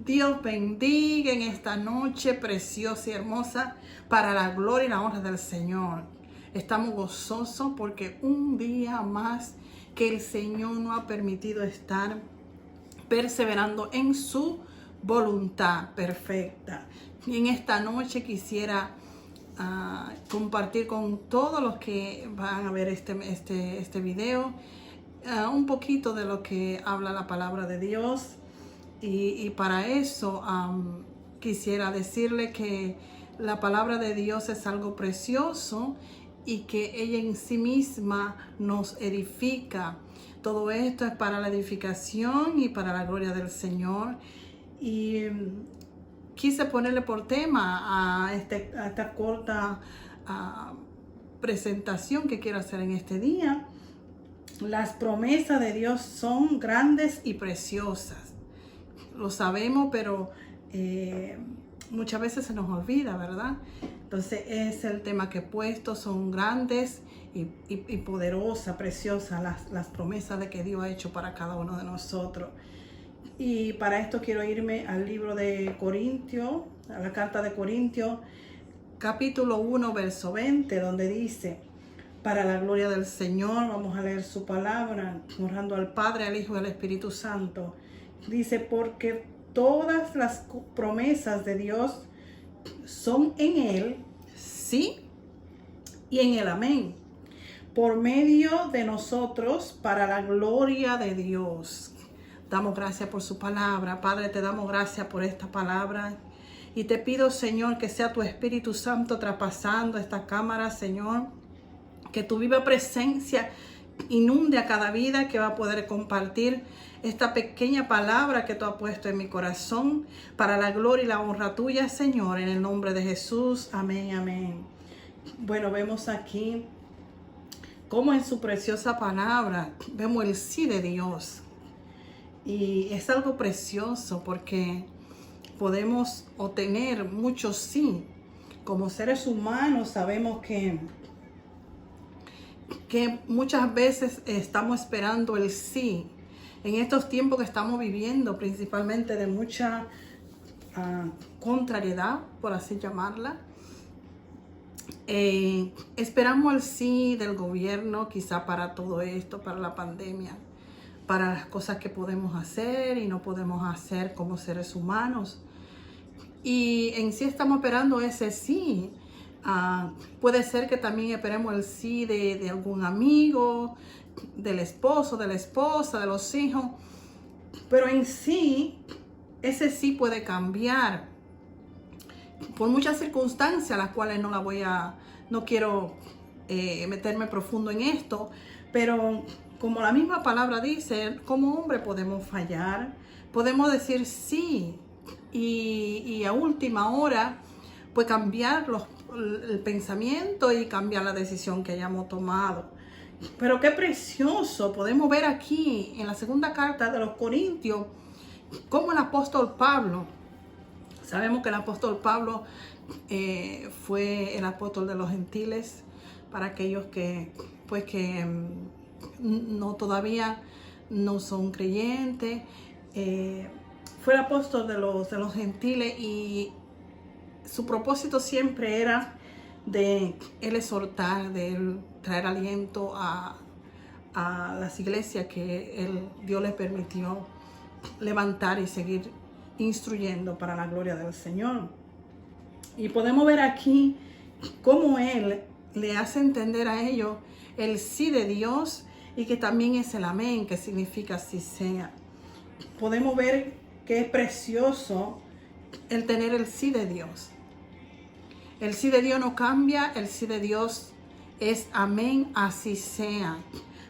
Dios bendiga en esta noche preciosa y hermosa para la gloria y la honra del Señor. Estamos gozosos porque un día más que el Señor nos ha permitido estar perseverando en su voluntad perfecta. Y en esta noche quisiera compartir con todos los que van a ver este video un poquito de lo que habla la palabra de Dios. Y para eso quisiera decirle que la palabra de Dios es algo precioso y que ella en sí misma nos edifica. Todo esto es para la edificación y para la gloria del Señor. Y quise ponerle por tema a esta corta presentación que quiero hacer en este día. Las promesas de Dios son grandes y preciosas. Lo sabemos, pero muchas veces se nos olvida, ¿verdad? Entonces es el tema que he puesto, son grandes y poderosas, preciosas las promesas de que Dios ha hecho para cada uno de nosotros. Y para esto quiero irme al libro de Corintios, a la carta de Corintios, capítulo 1, verso 20, donde dice: para la gloria del Señor, vamos a leer su palabra, honrando al Padre, al Hijo y al Espíritu Santo. Dice: porque todas las promesas de Dios son en Él, sí, y en el amén, por medio de nosotros, para la gloria de Dios. Damos gracias por su palabra. Padre, te damos gracias por esta palabra. Y te pido, Señor, que sea tu Espíritu Santo traspasando esta cámara, Señor. Que tu viva presencia inunde a cada vida que va a poder compartir esta pequeña palabra que tú has puesto en mi corazón para la gloria y la honra tuya, Señor, en el nombre de Jesús. Amén, amén. Bueno, vemos aquí cómo en su preciosa palabra vemos el sí de Dios. Y es algo precioso porque podemos obtener muchos sí. Como seres humanos sabemos que muchas veces estamos esperando el sí. En estos tiempos que estamos viviendo, principalmente de mucha contrariedad, por así llamarla, esperamos el sí del gobierno, quizá para todo esto, para la pandemia, para las cosas que podemos hacer y no podemos hacer como seres humanos. Y en sí estamos esperando ese sí. Puede ser que también esperemos el sí de algún amigo, del esposo, de la esposa, de los hijos. Pero en sí, ese sí puede cambiar por muchas circunstancias, las cuales no quiero meterme profundo en esto. Pero como la misma palabra dice, como hombre podemos fallar, podemos decir sí y a última hora pues cambiar el pensamiento y cambiar la decisión que hayamos tomado. Pero qué precioso, podemos ver aquí en la segunda carta de los Corintios cómo el apóstol Pablo, sabemos que el apóstol Pablo fue el apóstol de los gentiles, para aquellos que no todavía no son creyentes. Fue el apóstol de los gentiles y su propósito siempre era de él exhortar, de él traer aliento a las iglesias que Dios les permitió levantar y seguir instruyendo para la gloria del Señor. Y podemos ver aquí cómo él le hace entender a ellos el sí de Dios y que también es el amén, que significa así sea. Podemos ver que es precioso el tener el sí de Dios. El sí de Dios no cambia, el sí de Dios es amén, así sea.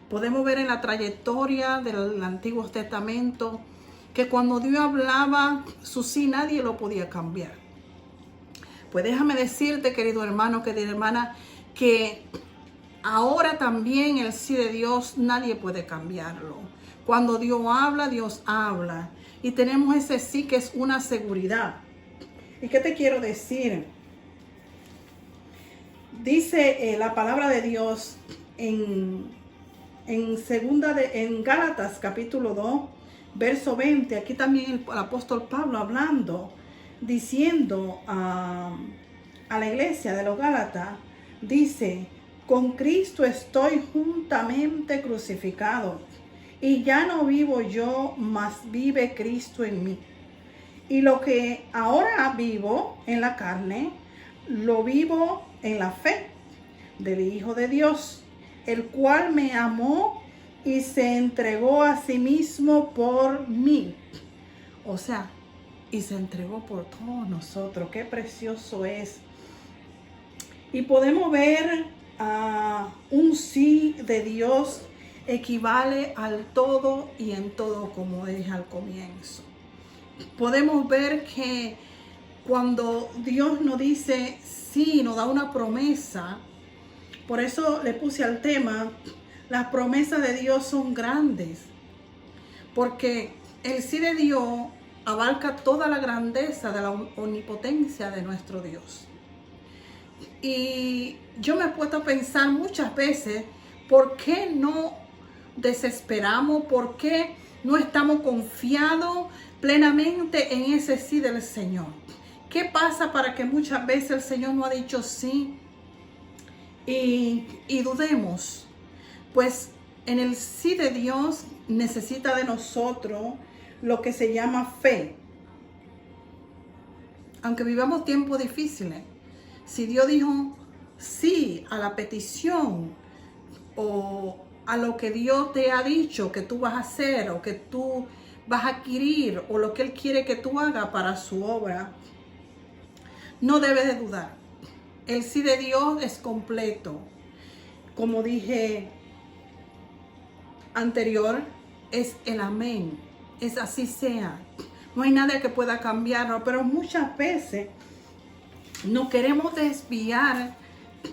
Podemos ver en la trayectoria del Antiguo Testamento que cuando Dios hablaba, su sí nadie lo podía cambiar. Pues déjame decirte, querido hermano, querida hermana, que ahora también el sí de Dios nadie puede cambiarlo. Cuando Dios habla. Y tenemos ese sí que es una seguridad. ¿Y qué te quiero decir? Dice la palabra de Dios en Gálatas capítulo 2, verso 20, aquí también el apóstol Pablo hablando, diciendo a la iglesia de los Gálatas, dice: con Cristo estoy juntamente crucificado, y ya no vivo yo, mas vive Cristo en mí. Y lo que ahora vivo en la carne, lo vivo en la fe del Hijo de Dios, el cual me amó y se entregó a sí mismo por mí. O sea, y se entregó por todos nosotros. Qué precioso es. Y podemos ver un sí de Dios equivale al todo y en todo, como dije al comienzo. Podemos ver que cuando Dios nos dice sí, nos da una promesa. Por eso le puse al tema: las promesas de Dios son grandes, porque el sí de Dios abarca toda la grandeza de la omnipotencia de nuestro Dios. Y yo me he puesto a pensar muchas veces, ¿por qué no desesperamos? ¿Por qué no estamos confiados plenamente en ese sí del Señor? ¿Qué pasa para que muchas veces el Señor no ha dicho sí y dudemos? Pues en el sí de Dios necesita de nosotros lo que se llama fe. Aunque vivamos tiempos difíciles, si Dios dijo sí a la petición o a lo que Dios te ha dicho que tú vas a hacer o que tú vas a adquirir o lo que Él quiere que tú hagas para su obra, no debes de dudar. El sí de Dios es completo. Como dije anterior, es el amén. Es así sea. No hay nada que pueda cambiarlo, pero muchas veces no queremos desviar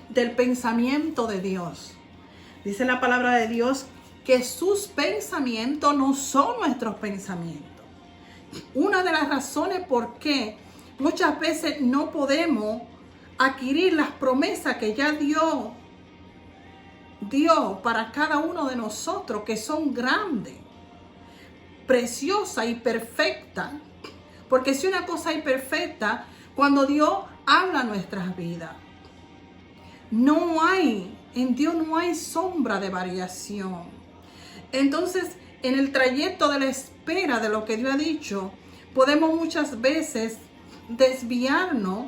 del pensamiento de Dios. Dice la palabra de Dios que sus pensamientos no son nuestros pensamientos. Una de las razones por qué muchas veces no podemos adquirir las promesas que ya Dios dio para cada uno de nosotros, que son grandes, preciosas y perfectas. Porque si una cosa es perfecta, cuando Dios habla nuestras vidas, en Dios no hay sombra de variación. Entonces, en el trayecto de la espera de lo que Dios ha dicho, podemos muchas veces desviarnos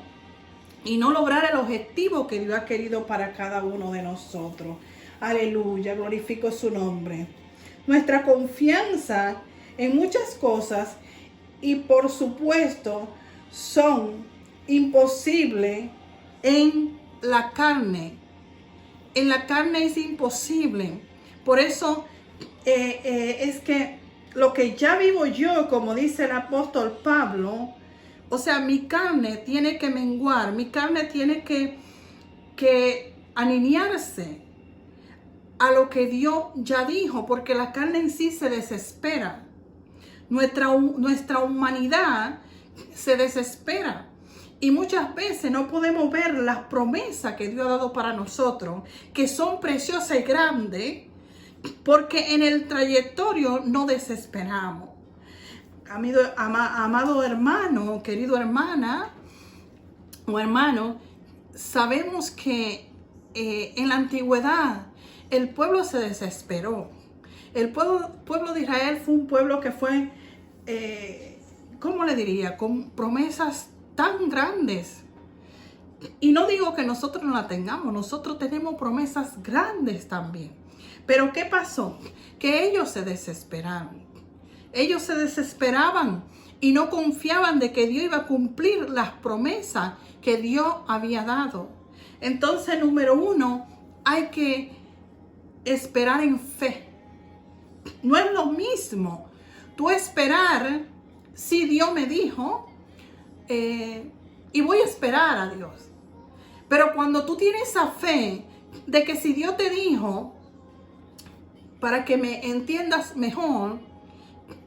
y no lograr el objetivo que Dios ha querido para cada uno de nosotros. Aleluya, glorifico su nombre. Nuestra confianza en muchas cosas y por supuesto son imposibles en la carne. En la carne es imposible. Por eso es que lo que ya vivo yo, como dice el apóstol Pablo, o sea, mi carne tiene que menguar, mi carne tiene que alinearse a lo que Dios ya dijo, porque la carne en sí se desespera. Nuestra humanidad se desespera. Y muchas veces no podemos ver las promesas que Dios ha dado para nosotros, que son preciosas y grandes, porque en el trayectorio no desesperamos. Amado hermano, querido hermana o hermano, sabemos que en la antigüedad el pueblo se desesperó. El pueblo de Israel fue un pueblo que fue, ¿cómo le diría? Con promesas tan grandes. Y no digo que nosotros no la tengamos, nosotros tenemos promesas grandes también. Pero ¿qué pasó? Que ellos se desesperaron. Ellos se desesperaban y no confiaban de que Dios iba a cumplir las promesas que Dios había dado. Entonces, número uno, hay que esperar en fe. No es lo mismo tú esperar si Dios me dijo y voy a esperar a Dios. Pero cuando tú tienes esa fe de que si Dios te dijo, para que me entiendas mejor,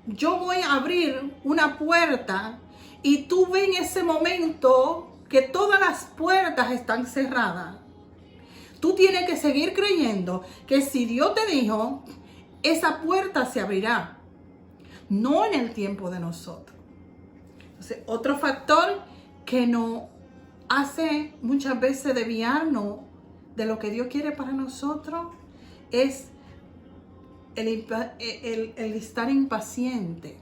yo voy a abrir una puerta y tú ves en ese momento que todas las puertas están cerradas. Tú tienes que seguir creyendo que si Dios te dijo, esa puerta se abrirá. no en el tiempo de nosotros. Entonces, otro factor que nos hace muchas veces desviarnos de lo que Dios quiere para nosotros es el estar impaciente,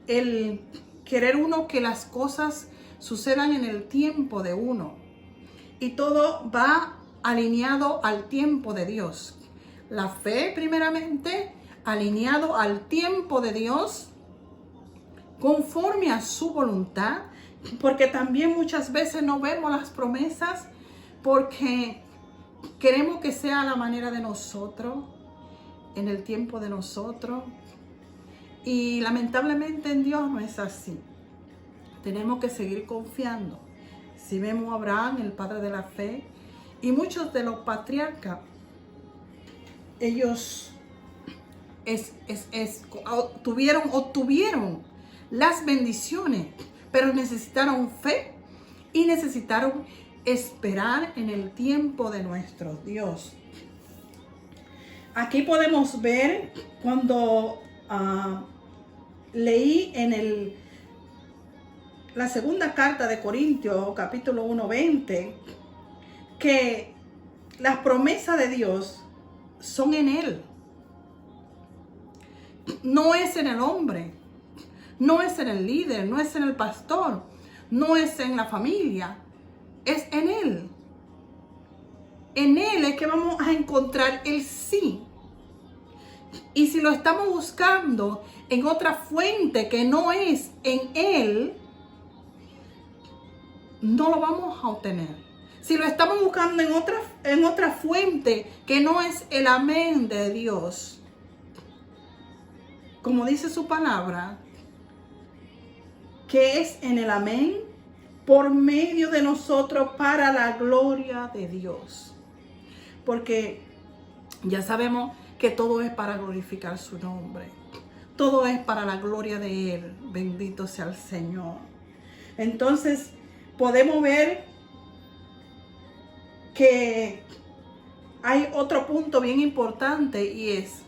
el querer uno que las cosas sucedan en el tiempo de uno, y todo va alineado al tiempo de Dios. La fe, primeramente, alineado al tiempo de Dios, conforme a su voluntad, porque también muchas veces no vemos las promesas porque queremos que sea a la manera de nosotros, en el tiempo de nosotros, y lamentablemente en Dios no es así. Tenemos que seguir confiando. Si vemos a Abraham, el padre de la fe, y muchos de los patriarcas, ellos obtuvieron las bendiciones, pero necesitaron fe y necesitaron esperar en el tiempo de nuestro Dios. Aquí podemos ver cuando leí en la segunda carta de Corintios, capítulo 1:20, que las promesas de Dios son en Él. No es en el hombre, no es en el líder, no es en el pastor, no es en la familia, es en Él. En Él es que vamos a encontrar el sí. Y si lo estamos buscando en otra fuente que no es en Él, no lo vamos a obtener. Si lo estamos buscando en otra fuente que no es el amén de Dios, como dice su palabra, que es en el amén por medio de nosotros para la gloria de Dios. Porque ya sabemos que todo es para glorificar su nombre. Todo es para la gloria de Él. Bendito sea el Señor. Entonces, podemos ver que hay otro punto bien importante, y es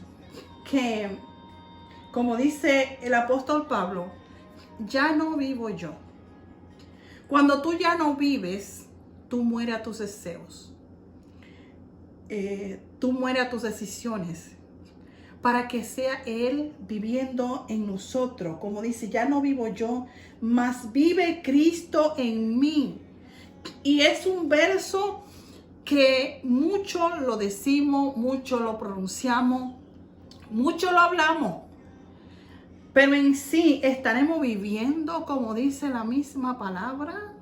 que, como dice el apóstol Pablo, ya no vivo yo. Cuando tú ya no vives, tú mueres a tus deseos. Tú mueres a tus decisiones, para que sea Él viviendo en nosotros. Como dice, ya no vivo yo, mas vive Cristo en mí. Y es un verso que mucho lo decimos, mucho lo pronunciamos, mucho lo hablamos, pero en sí estaremos viviendo como dice la misma palabra,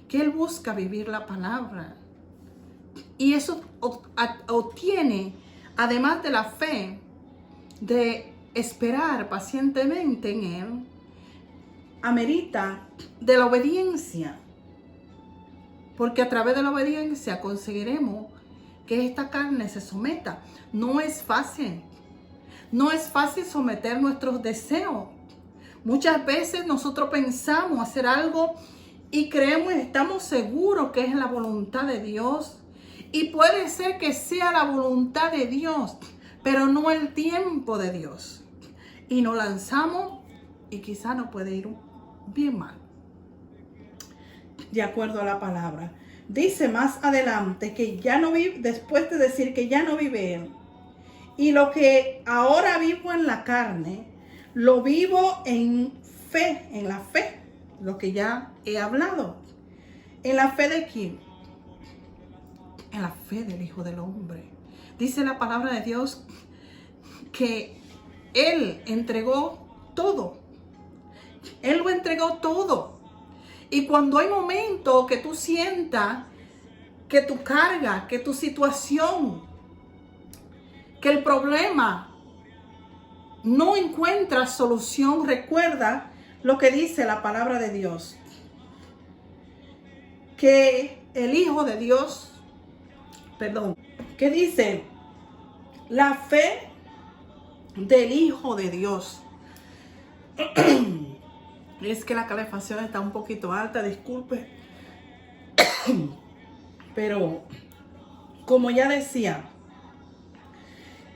que Él busca vivir la palabra. Y eso obtiene, además de la fe, de esperar pacientemente en Él, amerita de la obediencia. Porque a través de la obediencia conseguiremos que esta carne se someta. No es fácil. No es fácil someter nuestros deseos. Muchas veces nosotros pensamos hacer algo y creemos, estamos seguros que es la voluntad de Dios. Y puede ser que sea la voluntad de Dios, pero no el tiempo de Dios. Y nos lanzamos y quizá nos puede ir bien mal. De acuerdo a la palabra. Dice más adelante que ya no vive, después de decir que ya no vive Él. Y lo que ahora vivo en la carne, lo vivo en fe, en la fe. Lo que ya he hablado. ¿En la fe de quién? En la fe del Hijo del Hombre. Dice la palabra de Dios que Él entregó todo. Él lo entregó todo. Y cuando hay momentos que tú sientas que tu carga, que tu situación, que el problema no encuentra solución, recuerda lo que dice la palabra de Dios. Que el Hijo de Dios, que dice, la fe del Hijo de Dios. Es que la calefacción está un poquito alta, disculpe. Pero, como ya decía,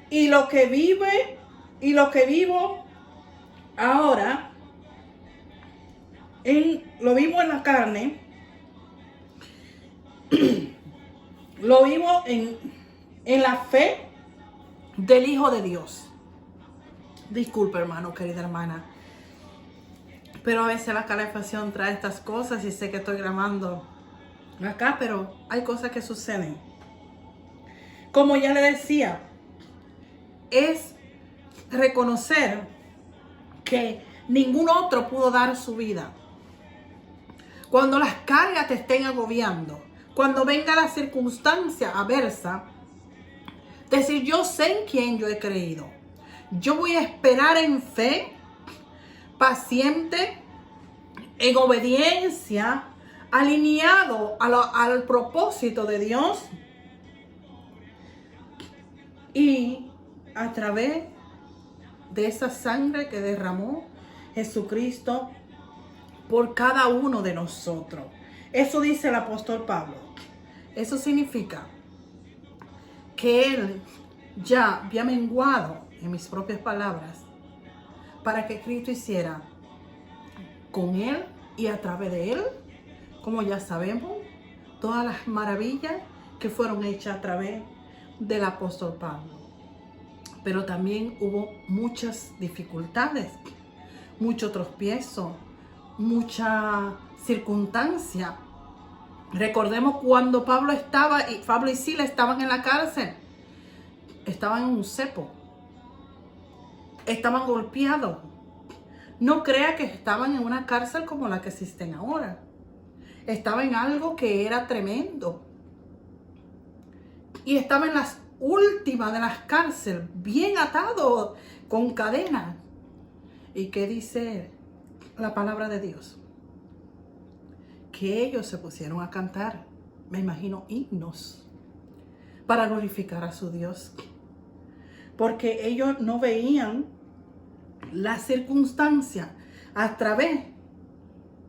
y lo que vivo Ahora, lo vivo en la carne, lo vivo en la fe del Hijo de Dios. Disculpe, hermano, querida hermana, pero a veces la calefacción trae estas cosas y sé que estoy grabando acá, pero hay cosas que suceden. Como ya le decía, es reconocer que ningún otro pudo dar su vida. Cuando las cargas te estén agobiando, cuando venga la circunstancia adversa, decir: yo sé en quién yo he creído. Yo voy a esperar en fe, paciente, en obediencia, alineado al propósito de Dios. Y a través de esa sangre que derramó Jesucristo por cada uno de nosotros. Eso dice el apóstol Pablo. Eso significa que Él ya había menguado, en mis propias palabras, para que Cristo hiciera con Él y a través de Él, como ya sabemos, todas las maravillas que fueron hechas a través del apóstol Pablo. Pero también hubo muchas dificultades, mucho tropiezo, mucha circunstancia. Recordemos cuando Pablo y Silas estaban en la cárcel, estaban en un cepo, estaban golpeados. No crea que estaban en una cárcel como la que existen ahora. Estaba en algo que era tremendo. Y estaba en las últimas de las cárceles, bien atado con cadenas. ¿Y qué dice la palabra de Dios? Que ellos se pusieron a cantar, me imagino, himnos para glorificar a su Dios. Porque ellos no veían la circunstancia a través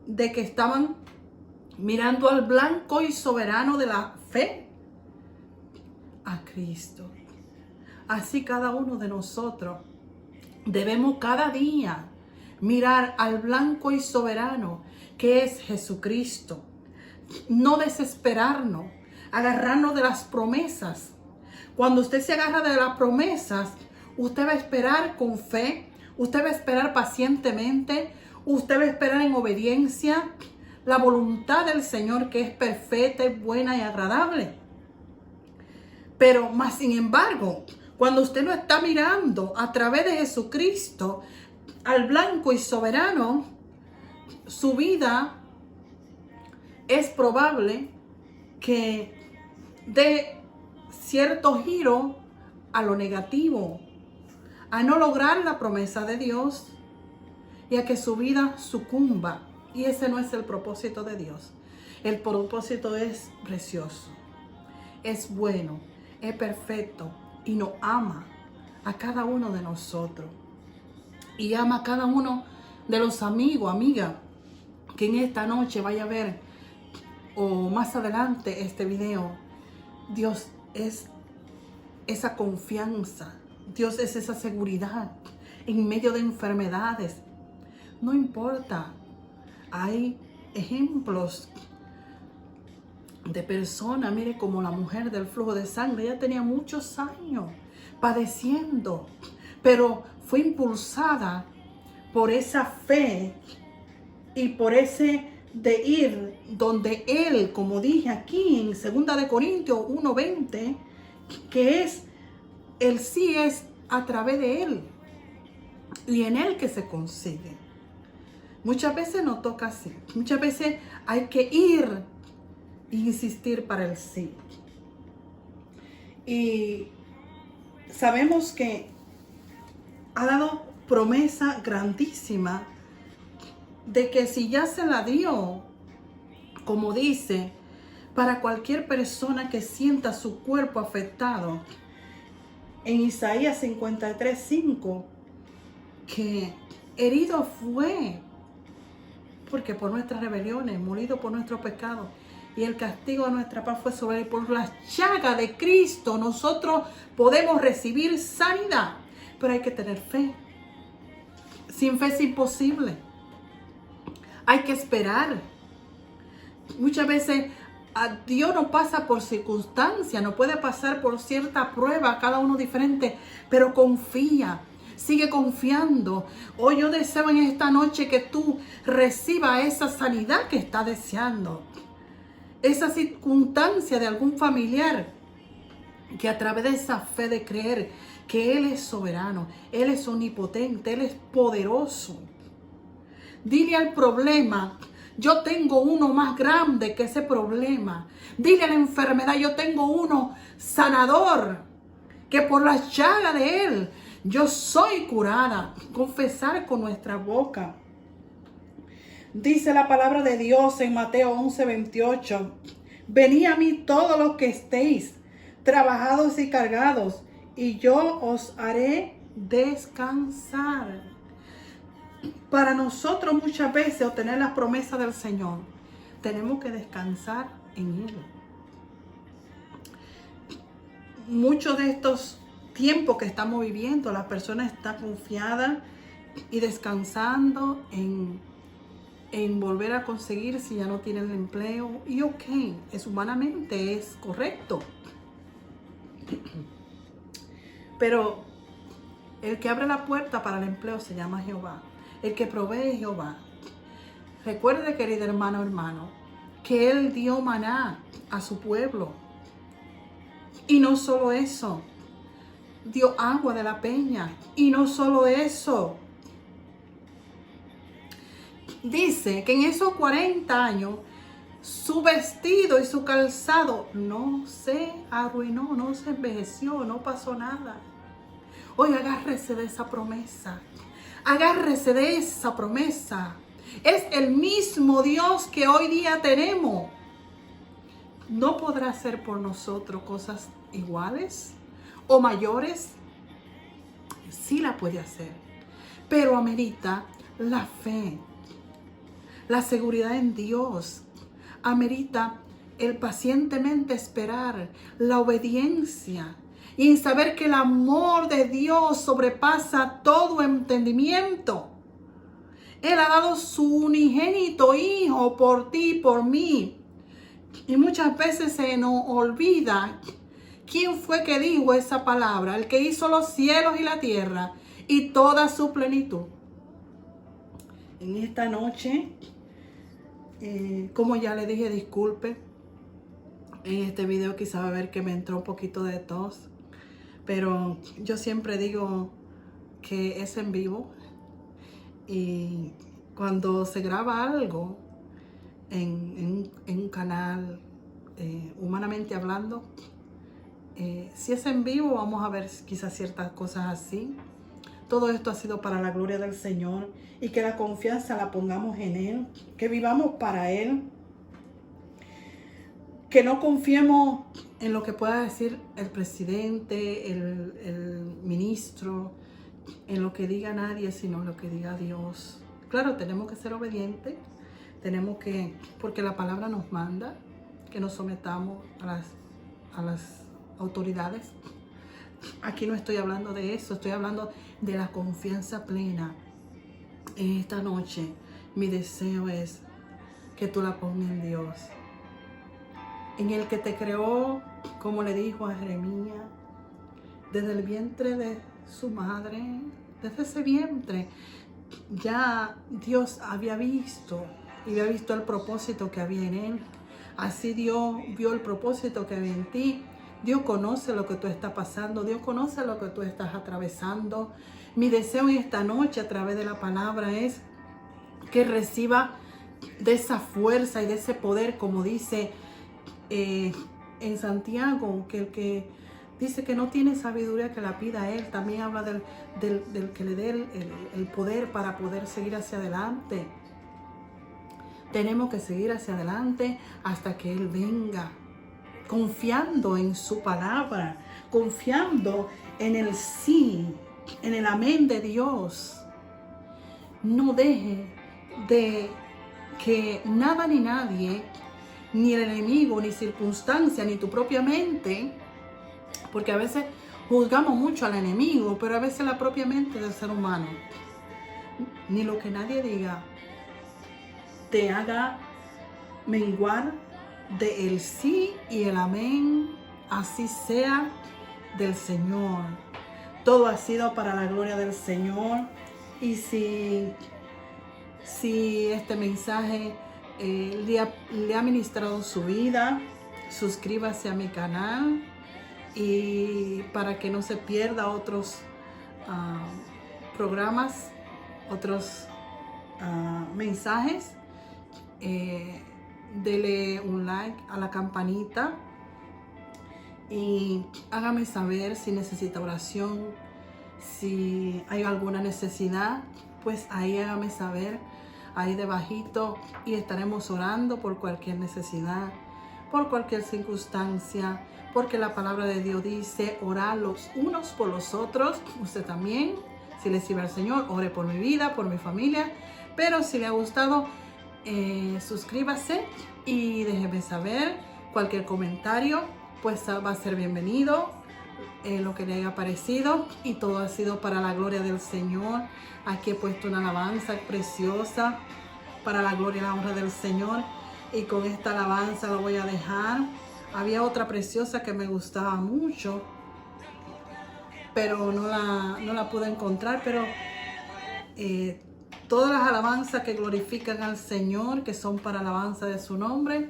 de que estaban mirando al blanco y soberano de la fe, a Cristo. Así cada uno de nosotros debemos cada día mirar al blanco y soberano que es Jesucristo. No desesperarnos, agarrarnos de las promesas. Cuando usted se agarra de las promesas, usted va a esperar con fe, usted va a esperar pacientemente, usted va a esperar en obediencia la voluntad del Señor, que es perfecta, buena y agradable. Pero más sin embargo, cuando usted lo está mirando a través de Jesucristo, al blanco y soberano, su vida es probable que dé cierto giro a lo negativo, a no lograr la promesa de Dios y a que su vida sucumba. Y ese no es el propósito de Dios. El propósito es precioso, es bueno, es perfecto y nos ama a cada uno de nosotros. Y ama a cada uno de los amigos, amigas, que en esta noche vaya a ver o más adelante este video. Dios es esa confianza, Dios es esa seguridad en medio de enfermedades. No importa, hay ejemplos de personas, mire, como la mujer del flujo de sangre. Ella tenía muchos años padeciendo, pero fue impulsada por esa fe y por ese de ir donde Él, como dije aquí en 2 Corintios 1:20, que es, el sí es a través de Él y en Él que se consigue. Muchas veces no toca así, muchas veces hay que ir e insistir para el sí. Y sabemos que ha dado promesa grandísima de que si ya se la dio, como dice, para cualquier persona que sienta su cuerpo afectado, en Isaías 53:5, que herido fue, porque por nuestras rebeliones, molido por nuestros pecados, y el castigo de nuestra paz fue sobre él. Por las llagas de Cristo nosotros podemos recibir sanidad, pero hay que tener fe. Sin fe es imposible. Hay que esperar. Muchas veces Dios no pasa por circunstancias, no puede pasar por cierta prueba, cada uno diferente, pero confía, sigue confiando. Hoy yo deseo en esta noche que tú recibas esa sanidad que estás deseando, esa circunstancia de algún familiar, que a través de esa fe de creer que Él es soberano, Él es omnipotente, Él es poderoso. Dile al problema: yo tengo uno más grande que ese problema. Dile a la enfermedad: yo tengo uno sanador, que por la llaga de Él yo soy curada. Confesar con nuestra boca. Dice la palabra de Dios en Mateo 11:28. Venid a mí todos los que estéis trabajados y cargados, y yo os haré descansar. Para nosotros muchas veces obtener las promesas del Señor, tenemos que descansar en Él. Muchos de estos tiempos que estamos viviendo, las personas están confiadas y descansando en volver a conseguir si ya no tienen el empleo. Y ok, humanamente es correcto. Pero el que abre la puerta para el empleo se llama Jehová. El que provee es Jehová. Recuerde, querido hermano, que Él dio maná a su pueblo. Y no solo eso, dio agua de la peña. Y no solo eso. Dice que en esos 40 años, su vestido y su calzado no se arruinó, no se envejeció, no pasó nada. Hoy agárrese de esa promesa. Agárrese de esa promesa. Es el mismo Dios que hoy día tenemos. ¿No podrá hacer por nosotros cosas iguales o mayores? Sí la puede hacer, pero amerita la fe, la seguridad en Dios. Amerita el pacientemente esperar, la obediencia. Y en saber que el amor de Dios sobrepasa todo entendimiento. Él ha dado su unigénito Hijo por ti y por mí. Y muchas veces se nos olvida quién fue que dijo esa palabra. El que hizo los cielos y la tierra y toda su plenitud. En esta noche, como ya le dije, disculpe. En este video quizá va a ver que me entró un poquito de tos. Pero yo siempre digo que es en vivo. Y cuando se graba algo en un canal, humanamente hablando, si es en vivo vamos a ver quizás ciertas cosas así. Todo esto ha sido para la gloria del Señor. Y que la confianza la pongamos en Él. Que vivamos para Él. Que no confiemos en lo que pueda decir el presidente, el ministro, en lo que diga nadie, sino en lo que diga Dios. Claro, tenemos que ser obedientes, tenemos que, porque la palabra nos manda que nos sometamos a las autoridades. Aquí no estoy hablando de eso, estoy hablando de la confianza plena. En esta noche, mi deseo es que tú la pongas en Dios. En el que te creó, como le dijo a Jeremías, desde el vientre de su madre, desde ese vientre, ya Dios había visto el propósito que había en él. Así Dios vio el propósito que había en ti. Dios conoce lo que tú estás pasando, Dios conoce lo que tú estás atravesando. Mi deseo en esta noche a través de la palabra es que reciba de esa fuerza y de ese poder, como dice en Santiago, que el que dice que no tiene sabiduría que la pida a Él, también habla del que le dé el poder para poder seguir hacia adelante. Tenemos que seguir hacia adelante hasta que Él venga, confiando en su palabra, confiando en el sí, en el amén de Dios. No deje de que nada ni nadie, ni el enemigo, ni circunstancia, ni tu propia mente, porque a veces juzgamos mucho al enemigo, pero a veces la propia mente del ser humano ni lo que nadie diga te haga menguar de el sí y el amén. Así sea del Señor. Todo ha sido para la gloria del Señor. Y si este mensaje le ha ministrado su vida, suscríbase a mi canal, y para que no se pierda otros programas, otros mensajes, dele un like a la campanita y hágame saber si necesita oración, si hay alguna necesidad, pues ahí hágame saber, ahí debajito, y estaremos orando por cualquier necesidad, por cualquier circunstancia, porque la palabra de Dios dice orar los unos por los otros. Usted también, si le sirve al Señor, ore por mi vida, por mi familia. Pero si le ha gustado, suscríbase y déjeme saber. Cualquier comentario pues va a ser bienvenido, lo que le haya parecido, y todo ha sido para la gloria del Señor. Aquí he puesto una alabanza preciosa para la gloria y la honra del Señor, y con esta alabanza la voy a dejar. Había otra preciosa que me gustaba mucho, pero no la pude encontrar. Pero todas las alabanzas que glorifican al Señor, que son para alabanza de su nombre,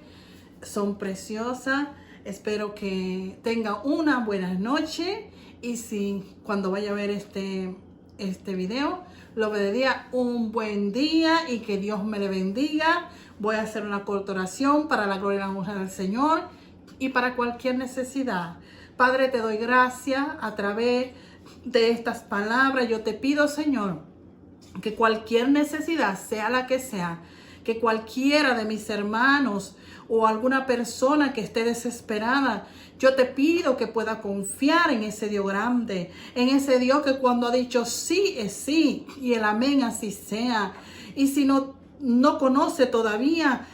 son preciosas. Espero que tenga una buena noche, y si cuando vaya a ver este video, lo pediría un buen día y que Dios me le bendiga. Voy a hacer una corta oración para la gloria y la honra del Señor y para cualquier necesidad. Padre, te doy gracias a través de estas palabras. Yo te pido, Señor, que cualquier necesidad, sea la que sea, que cualquiera de mis hermanos o alguna persona que esté desesperada, yo te pido que pueda confiar en ese Dios grande, en ese Dios que cuando ha dicho sí es sí y el amén así sea. Y si no conoce todavía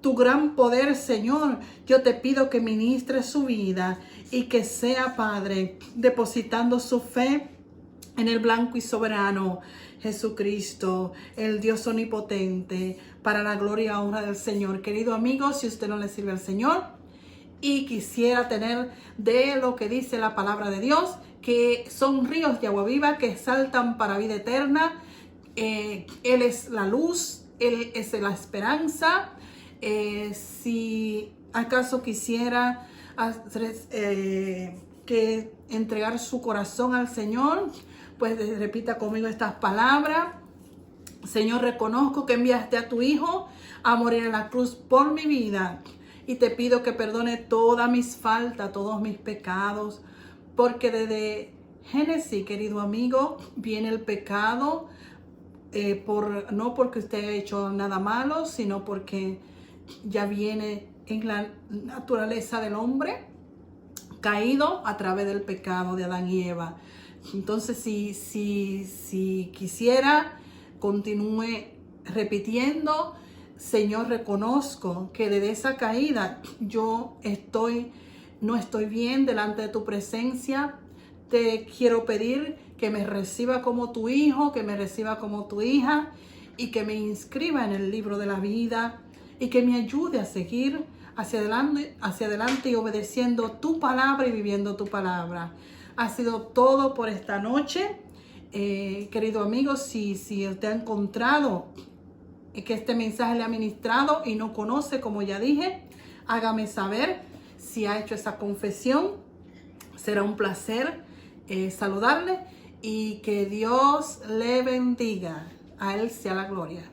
tu gran poder, Señor, yo te pido que ministre su vida y que sea, Padre, depositando su fe en el blanco y soberano Jesucristo, el Dios omnipotente, para la gloria y honra del Señor. Querido amigo, si usted no le sirve al Señor y quisiera tener de lo que dice la palabra de Dios, que son ríos de agua viva que saltan para vida eterna, Él es la luz, Él es la esperanza. Si acaso quisiera que entregar su corazón al Señor, pues repita conmigo estas palabras. Señor, reconozco que enviaste a tu Hijo a morir en la cruz por mi vida, y te pido que perdone todas mis faltas, todos mis pecados, porque desde Génesis, querido amigo, viene el pecado, no porque usted haya hecho nada malo, sino porque ya viene en la naturaleza del hombre caído a través del pecado de Adán y Eva. Entonces, si quisiera, continúe repitiendo: Señor, reconozco que desde esa caída yo no estoy bien delante de tu presencia. Te quiero pedir que me reciba como tu hijo, que me reciba como tu hija, y que me inscriba en el libro de la vida, y que me ayude a seguir hacia adelante y obedeciendo tu palabra y viviendo tu palabra. Ha sido todo por esta noche. Querido amigo, si usted ha encontrado que este mensaje le ha ministrado y no conoce, como ya dije, hágame saber si ha hecho esa confesión. Será un placer saludarle, y que Dios le bendiga. A Él sea la gloria.